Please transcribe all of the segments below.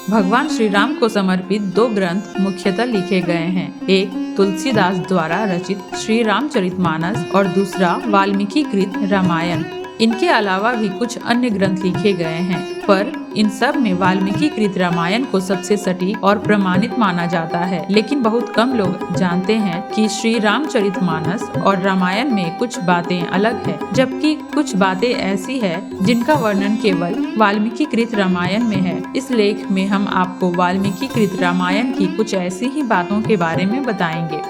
भगवान श्री राम को समर्पित 2 ग्रंथ मुख्यतः लिखे गए हैं। एक तुलसीदास द्वारा रचित श्री रामचरितमानस और दूसरा वाल्मीकि कृत रामायण। इनके अलावा भी कुछ अन्य ग्रंथ लिखे गए हैं, पर इन सब में वाल्मीकि कृत रामायण को सबसे सटीक और प्रमाणित माना जाता है। लेकिन बहुत कम लोग जानते हैं कि श्री रामचरितमानस और रामायण में कुछ बातें अलग है, जबकि कुछ बातें ऐसी है जिनका वर्णन केवल वाल्मीकि कृत रामायण में है। इस लेख में हम आपको वाल्मीकि कृत रामायण की कुछ ऐसी ही बातों के बारे में बताएंगे।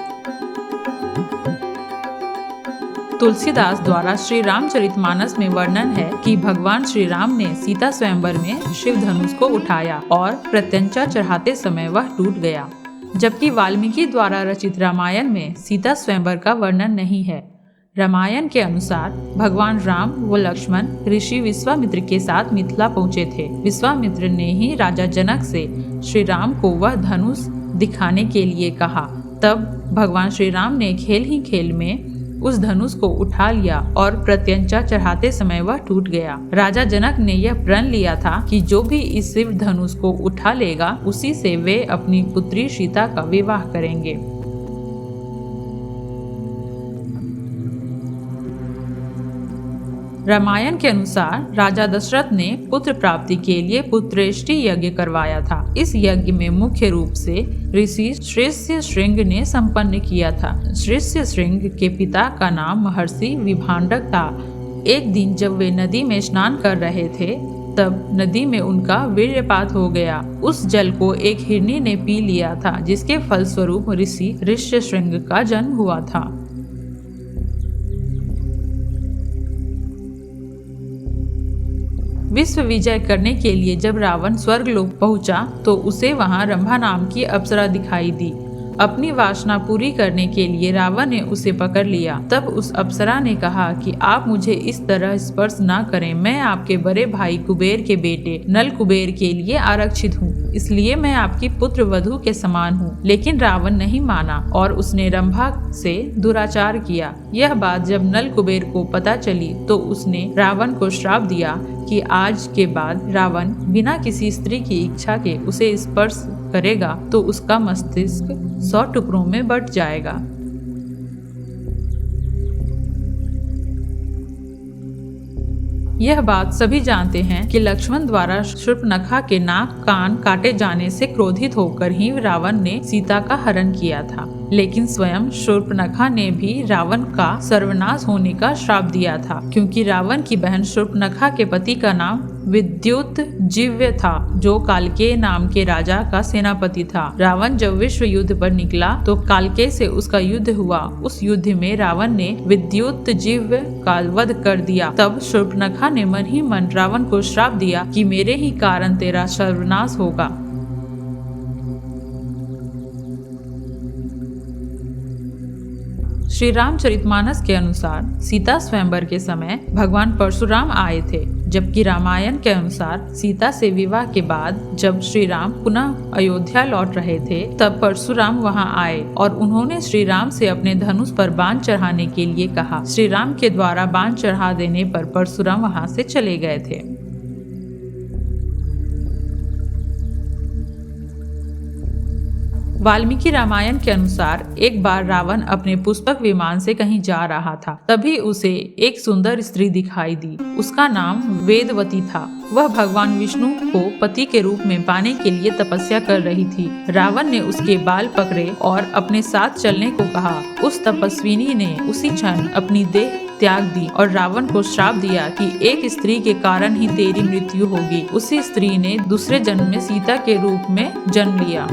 तुलसीदास द्वारा श्री रामचरितमानस में वर्णन है कि भगवान श्री राम ने सीता स्वयंवर में शिव धनुष को उठाया और प्रत्यंचा चढ़ाते समय वह टूट गया, जबकि वाल्मीकि द्वारा रचित रामायण में सीता स्वयंवर का वर्णन नहीं है। रामायण के अनुसार भगवान राम व लक्ष्मण ऋषि विश्वामित्र के साथ मिथिला पहुँचे थे। विश्वामित्र ने ही राजा जनक से श्री राम को वह धनुष दिखाने के लिए कहा। तब भगवान श्री राम ने खेल ही खेल में उस धनुष को उठा लिया और प्रत्यंचा चढ़ाते समय वह टूट गया। राजा जनक ने यह प्रण लिया था कि जो भी इस शिव धनुष को उठा लेगा उसी से वे अपनी पुत्री सीता का विवाह करेंगे। रामायण के अनुसार राजा दशरथ ने पुत्र प्राप्ति के लिए पुत्रेष्टि यज्ञ करवाया था। इस यज्ञ में मुख्य रूप से ऋषि श्रेष्य श्रृंग ने संपन्न किया था। श्रेष्य श्रृंग के पिता का नाम महर्षि विभांडक था। एक दिन जब वे नदी में स्नान कर रहे थे, तब नदी में उनका वीर्यपात हो गया। उस जल को एक हिरनी ने पी लिया था, जिसके फलस्वरूप ऋषि ऋष्यशृंग का जन्म हुआ था। विश्व विजय करने के लिए जब रावण स्वर्गलोक पहुंचा तो उसे वहां रंभा नाम की अप्सरा दिखाई दी। अपनी वासना पूरी करने के लिए रावण ने उसे पकड़ लिया। तब उस अप्सरा ने कहा कि आप मुझे इस तरह स्पर्श न करें, मैं आपके बड़े भाई कुबेर के बेटे नल कुबेर के लिए आरक्षित हूँ, इसलिए मैं आपकी पुत्र वधू के समान हूँ। लेकिन रावण नहीं माना और उसने रंभा से दुराचार किया। यह बात जब नल कुबेर को पता चली तो उसने रावण को श्राप दिया कि आज के बाद रावण बिना किसी स्त्री की इच्छा के उसे स्पर्श करेगा तो उसका मस्तिष्क 100 टुकड़ों में बंट जाएगा। यह बात सभी जानते हैं कि लक्ष्मण द्वारा शूर्पणखा के नाक कान काटे जाने से क्रोधित होकर ही रावण ने सीता का हरण किया था। लेकिन स्वयं शूर्पणखा ने भी रावण का सर्वनाश होने का श्राप दिया था, क्योंकि रावण की बहन शूर्पणखा के पति का नाम विद्युतजिह्व था, जो कालकेय नाम के राजा का सेनापति था। रावण जब विश्व युद्ध पर निकला तो कालकेय से उसका युद्ध हुआ। उस युद्ध में रावण ने विद्युतजिह्व का वध कर दिया। तब शूर्पणखा ने मन ही मन रावण को श्राप दिया कि मेरे ही कारण तेरा सर्वनाश होगा। श्री रामचरितमानस के अनुसार सीता स्वयंवर के समय भगवान परशुराम आए थे, जबकि रामायण के अनुसार सीता से विवाह के बाद जब श्री राम पुनः अयोध्या लौट रहे थे तब परशुराम वहां आए और उन्होंने श्री राम से अपने धनुष पर बाण चढ़ाने के लिए कहा। श्री राम के द्वारा बाण चढ़ा देने पर परशुराम वहां से चले गए थे। वाल्मीकि रामायण के अनुसार एक बार रावण अपने पुष्पक विमान से कहीं जा रहा था। तभी उसे एक सुंदर स्त्री दिखाई दी। उसका नाम वेदवती था। वह भगवान विष्णु को पति के रूप में पाने के लिए तपस्या कर रही थी। रावण ने उसके बाल पकड़े और अपने साथ चलने को कहा। उस तपस्विनी ने उसी क्षण अपनी देह त्याग दी और रावण को श्राप दिया कि एक स्त्री के कारण ही तेरी मृत्यु होगी। उसी स्त्री ने दूसरे जन्म में सीता के रूप में जन्म लिया।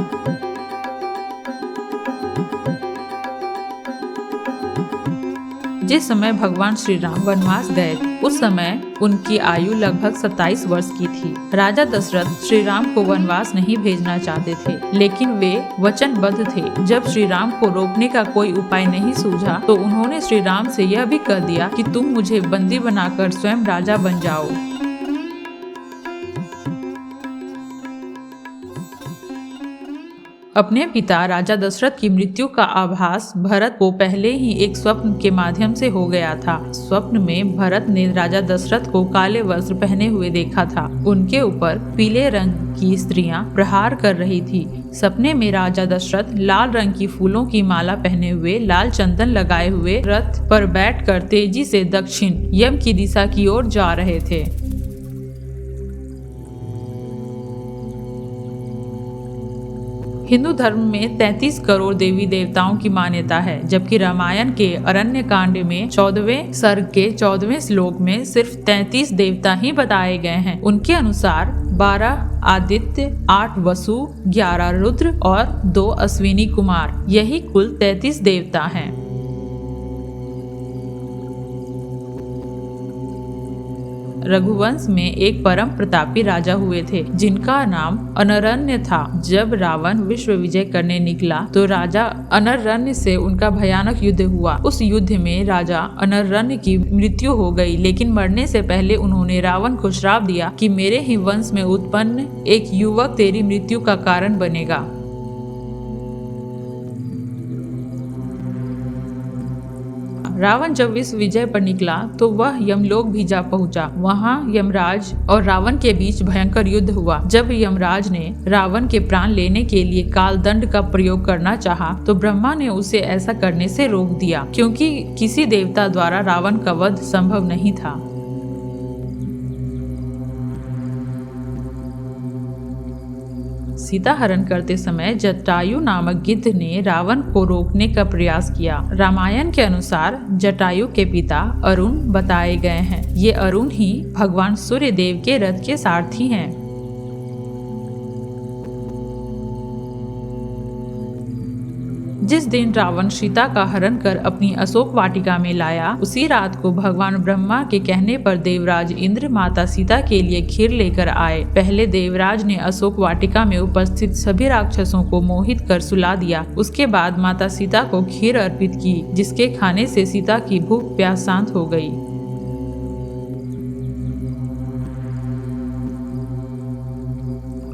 जिस समय भगवान श्री राम वनवास गए उस समय उनकी आयु लगभग 27 वर्ष की थी। राजा दशरथ श्री राम को वनवास नहीं भेजना चाहते थे, लेकिन वे वचनबद्ध थे। जब श्री राम को रोकने का कोई उपाय नहीं सूझा तो उन्होंने श्री राम से यह भी कह दिया कि तुम मुझे बंदी बनाकर स्वयं राजा बन जाओ। अपने पिता राजा दशरथ की मृत्यु का आभास भरत को पहले ही एक स्वप्न के माध्यम से हो गया था। स्वप्न में भरत ने राजा दशरथ को काले वस्त्र पहने हुए देखा था। उनके ऊपर पीले रंग की स्त्रियां प्रहार कर रही थी। सपने में राजा दशरथ लाल रंग की फूलों की माला पहने हुए, लाल चंदन लगाए हुए रथ पर बैठकर तेजी से दक्षिण यम की दिशा की ओर जा रहे थे। हिंदू धर्म में 33 करोड़ देवी देवताओं की मान्यता है, जबकि रामायण के अरण्य कांड में 14वें सर्ग के 14वें श्लोक में सिर्फ 33 देवता ही बताए गए हैं। उनके अनुसार 12 आदित्य, 8 वसु, 11 रुद्र और 2 अश्विनी कुमार, यही कुल 33 देवता हैं। रघुवंश में एक परम प्रतापी राजा हुए थे जिनका नाम अनरण्य था। जब रावण विश्व विजय करने निकला तो राजा अनरण्य से उनका भयानक युद्ध हुआ। उस युद्ध में राजा अनरण्य की मृत्यु हो गई, लेकिन मरने से पहले उन्होंने रावण को श्राप दिया कि मेरे ही वंश में उत्पन्न एक युवक तेरी मृत्यु का कारण बनेगा। रावण जब विश्व विजय पर निकला तो वह यमलोक भी जा पहुंचा। वहां यमराज और रावण के बीच भयंकर युद्ध हुआ। जब यमराज ने रावण के प्राण लेने के लिए काल दंड का प्रयोग करना चाहा तो ब्रह्मा ने उसे ऐसा करने से रोक दिया, क्योंकि किसी देवता द्वारा रावण का वध संभव नहीं था। सीता हरण करते समय जटायु नामक गिद्ध ने रावण को रोकने का प्रयास किया। रामायण के अनुसार जटायु के पिता अरुण बताए गए हैं। ये अरुण ही भगवान सूर्य देव के रथ के सारथी हैं। जिस दिन रावण सीता का हरण कर अपनी अशोक वाटिका में लाया, उसी रात को भगवान ब्रह्मा के कहने पर देवराज इंद्र माता सीता के लिए खीर लेकर आए। पहले देवराज ने अशोक वाटिका में उपस्थित सभी राक्षसों को मोहित कर सुला दिया। उसके बाद माता सीता को खीर अर्पित की, जिसके खाने से सीता की भूख प्यास शांत हो गई।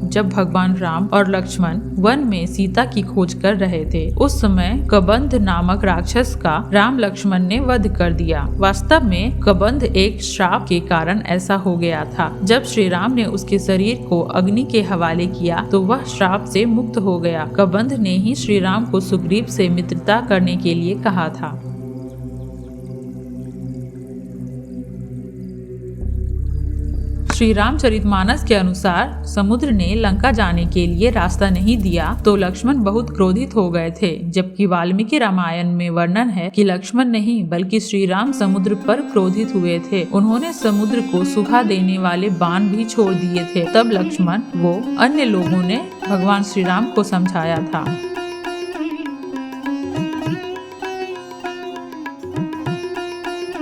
जब भगवान राम और लक्ष्मण वन में सीता की खोज कर रहे थे, उस समय कबंध नामक राक्षस का राम लक्ष्मण ने वध कर दिया। वास्तव में कबंध एक श्राप के कारण ऐसा हो गया था। जब श्री राम ने उसके शरीर को अग्नि के हवाले किया तो वह श्राप से मुक्त हो गया। कबंध ने ही श्री राम को सुग्रीव से मित्रता करने के लिए कहा था। श्री रामचरितमानस के अनुसार समुद्र ने लंका जाने के लिए रास्ता नहीं दिया तो लक्ष्मण बहुत क्रोधित हो गए थे, जबकि वाल्मीकि रामायण में वर्णन है कि लक्ष्मण नहीं बल्कि श्री राम समुद्र पर क्रोधित हुए थे। उन्होंने समुद्र को सुखा देने वाले बाण भी छोड़ दिए थे। तब लक्ष्मण वो अन्य लोगों ने भगवान श्री राम को समझाया था।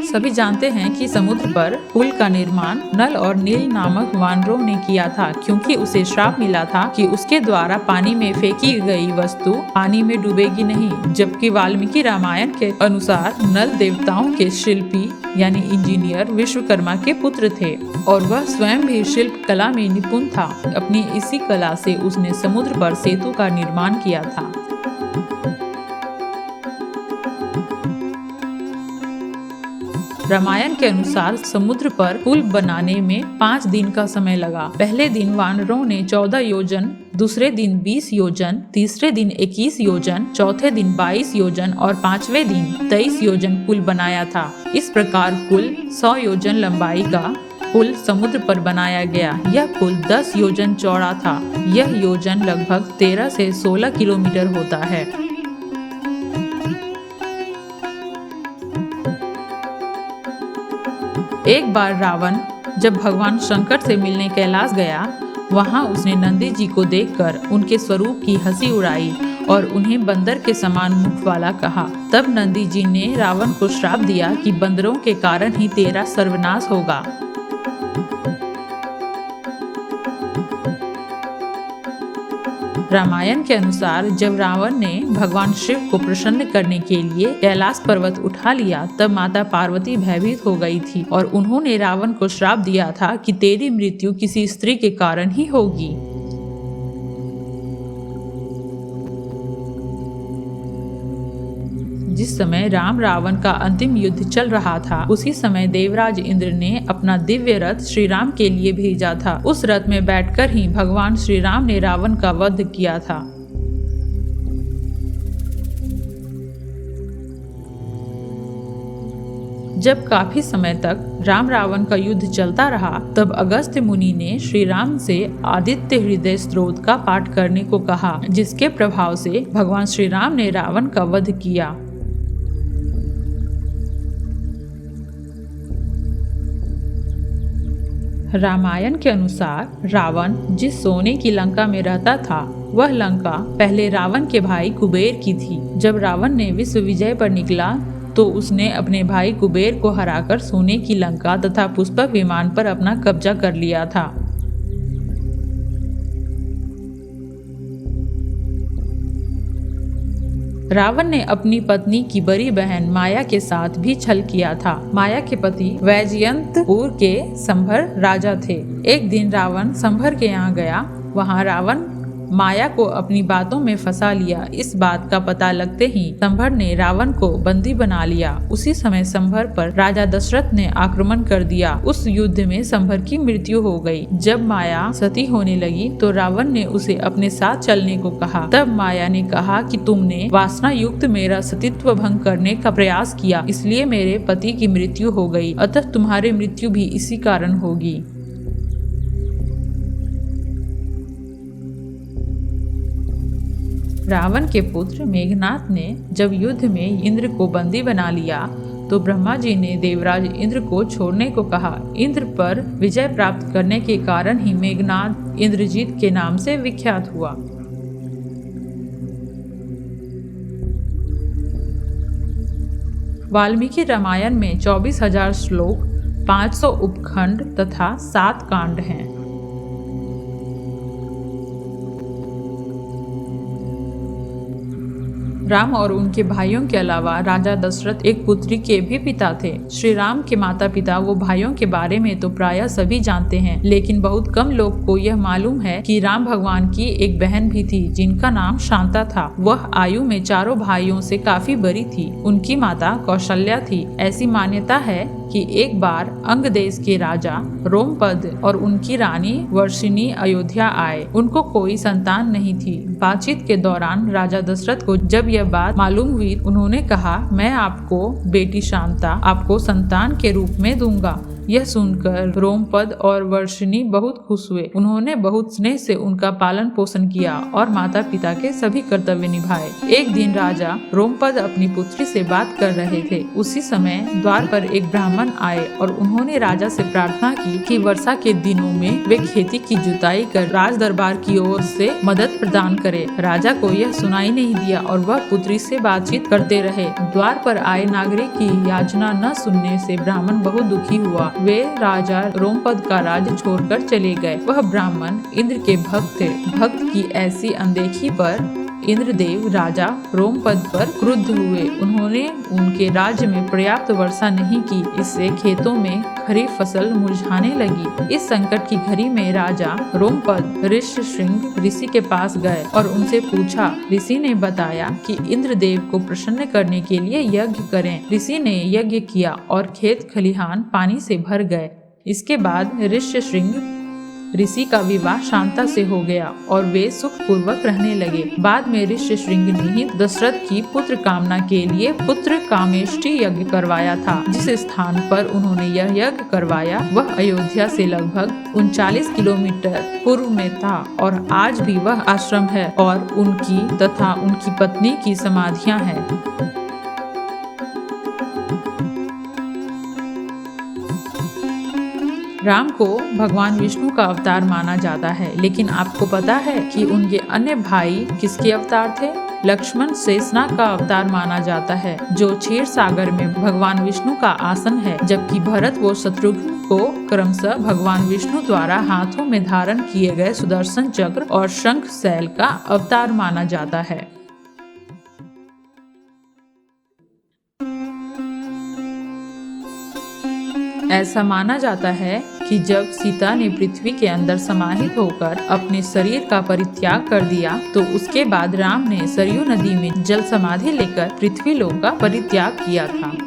सभी जानते हैं कि समुद्र पर पुल का निर्माण नल और नील नामक वानरों ने किया था, क्योंकि उसे श्राप मिला था कि उसके द्वारा पानी में फेंकी गई वस्तु पानी में डूबेगी नहीं। जबकि वाल्मीकि रामायण के अनुसार नल देवताओं के शिल्पी यानी इंजीनियर विश्वकर्मा के पुत्र थे और वह स्वयं भी शिल्प कला में निपुण था। अपनी इसी कला से उसने समुद्र पर सेतु का निर्माण किया था। रामायण के अनुसार समुद्र पर पुल बनाने में 5 दिन का समय लगा। पहले दिन वानरों ने 14 योजन, दूसरे दिन 20 योजन, तीसरे दिन 21 योजन, चौथे दिन 22 योजन और 5वें दिन 23 योजन पुल बनाया था। इस प्रकार कुल 100 योजन लंबाई का पुल समुद्र पर बनाया गया। यह पुल 10 योजन चौड़ा था। यह योजन लगभग 13 से 16 किलोमीटर होता है। एक बार रावण जब भगवान शंकर से मिलने कैलाश गया, वहां उसने नंदी जी को देखकर उनके स्वरूप की हंसी उड़ाई और उन्हें बंदर के समान मुख वाला कहा। तब नंदी जी ने रावण को श्राप दिया कि बंदरों के कारण ही तेरा सर्वनाश होगा। रामायण के अनुसार जब रावण ने भगवान शिव को प्रसन्न करने के लिए कैलाश पर्वत उठा लिया, तब माता पार्वती भयभीत हो गई थी और उन्होंने रावण को श्राप दिया था कि तेरी मृत्यु किसी स्त्री के कारण ही होगी। जिस समय राम रावण का अंतिम युद्ध चल रहा था, उसी समय देवराज इंद्र ने अपना दिव्य रथ श्री राम के लिए भेजा था। उस रथ में बैठकर ही भगवान श्री राम ने रावण का वध किया था। जब काफी समय तक राम रावण का युद्ध चलता रहा, तब अगस्त्य मुनि ने श्री राम से आदित्य हृदय स्तोत्र का पाठ करने को कहा, जिसके प्रभाव से भगवान श्री राम ने रावण का वध किया। रामायण के अनुसार रावण जिस सोने की लंका में रहता था, वह लंका पहले रावण के भाई कुबेर की थी। जब रावण ने विश्व विजय पर निकला तो उसने अपने भाई कुबेर को हराकर सोने की लंका तथा पुष्पक विमान पर अपना कब्जा कर लिया था। रावण ने अपनी पत्नी की बड़ी बहन माया के साथ भी छल किया था। माया के पति वैजयंतपुर के संभर राजा थे। एक दिन रावण संभर के यहाँ गया। वहाँ रावण माया को अपनी बातों में फंसा लिया। इस बात का पता लगते ही संभर ने रावण को बंदी बना लिया। उसी समय संभर पर राजा दशरथ ने आक्रमण कर दिया। उस युद्ध में संभर की मृत्यु हो गई। जब माया सती होने लगी तो रावण ने उसे अपने साथ चलने को कहा। तब माया ने कहा कि तुमने वासना युक्त मेरा सतीत्व भंग करने का प्रयास किया, इसलिए मेरे पति की मृत्यु हो गई, अतः तुम्हारी मृत्यु भी इसी कारण होगी। रावण के पुत्र मेघनाथ ने जब युद्ध में इंद्र को बंदी बना लिया तो ब्रह्मा जी ने देवराज इंद्र को छोड़ने को कहा। इंद्र पर विजय प्राप्त करने के कारण ही मेघनाथ इंद्रजीत के नाम से विख्यात हुआ। वाल्मीकि रामायण में 24,000 श्लोक, 500 उपखंड तथा 7 कांड हैं। राम और उनके भाइयों के अलावा राजा दशरथ एक पुत्री के भी पिता थे। श्री राम के माता पिता वो भाइयों के बारे में तो प्रायः सभी जानते हैं, लेकिन बहुत कम लोग को यह मालूम है कि राम भगवान की एक बहन भी थी जिनका नाम शांता था। वह आयु में चारों भाइयों से काफी बड़ी थी। उनकी माता कौशल्या थी। ऐसी मान्यता है कि एक बार अंग देश के राजा रोमपद और उनकी रानी वर्षिणी अयोध्या आए। उनको कोई संतान नहीं थी। बातचीत के दौरान राजा दशरथ को जब यह बात मालूम हुई, उन्होंने कहा, मैं आपको बेटी शांता आपको संतान के रूप में दूंगा। यह सुनकर रोमपद और वर्षिणी बहुत खुश हुए। उन्होंने बहुत स्नेह से उनका पालन पोषण किया और माता पिता के सभी कर्तव्य निभाए। एक दिन राजा रोमपद अपनी पुत्री से बात कर रहे थे। उसी समय द्वार पर एक ब्राह्मण आए और उन्होंने राजा से प्रार्थना की कि वर्षा के दिनों में वे खेती की जुताई कर राज दरबार की ओर से मदद प्रदान करे। राजा को यह सुनाई नहीं दिया और वह पुत्री से बातचीत करते रहे। द्वार पर आए नागरिक की याचना न सुनने से ब्राह्मण बहुत दुखी हुआ। वे राजा रोमपद का राज छोड़कर चले गए। वह ब्राह्मण इंद्र के भक्त थे। भक्त की ऐसी अनदेखी पर इंद्रदेव राजा रोमपद पर क्रुद्ध हुए। उन्होंने उनके राज्य में पर्याप्त वर्षा नहीं की। इससे खेतों में खरीफ फसल मुरझाने लगी। इस संकट की घड़ी में राजा रोमपद ऋष्यशृंग ऋषि के पास गए और उनसे पूछा। ऋषि ने बताया कि इंद्रदेव को प्रसन्न करने के लिए यज्ञ करें। ऋषि ने यज्ञ किया और खेत खलिहान पानी से भर गए। इसके बाद ऋष्यशृंग ऋषि का विवाह शांता से हो गया और वे सुख पूर्वक रहने लगे। बाद में ऋष्यशृंग ने ही दशरथ की पुत्र कामना के लिए पुत्र कामेष्टि यज्ञ करवाया था। जिस स्थान पर उन्होंने यह यज्ञ करवाया वह अयोध्या से लगभग 39 किलोमीटर पूर्व में था और आज भी वह आश्रम है और उनकी तथा उनकी पत्नी की समाधियां हैं। राम को भगवान विष्णु का अवतार माना जाता है, लेकिन आपको पता है कि उनके अन्य भाई किसके अवतार थे? लक्ष्मण शेषनाग का अवतार माना जाता है, जो क्षीर सागर में भगवान विष्णु का आसन है, जबकि भरत व शत्रुघ्न को क्रमशः भगवान विष्णु द्वारा हाथों में धारण किए गए सुदर्शन चक्र और शंख शैल का अवतार माना जाता है। ऐसा माना जाता है कि जब सीता ने पृथ्वी के अंदर समाहित होकर अपने शरीर का परित्याग कर दिया तो उसके बाद राम ने सरयू नदी में जल समाधि लेकर पृथ्वी लोक का परित्याग किया था।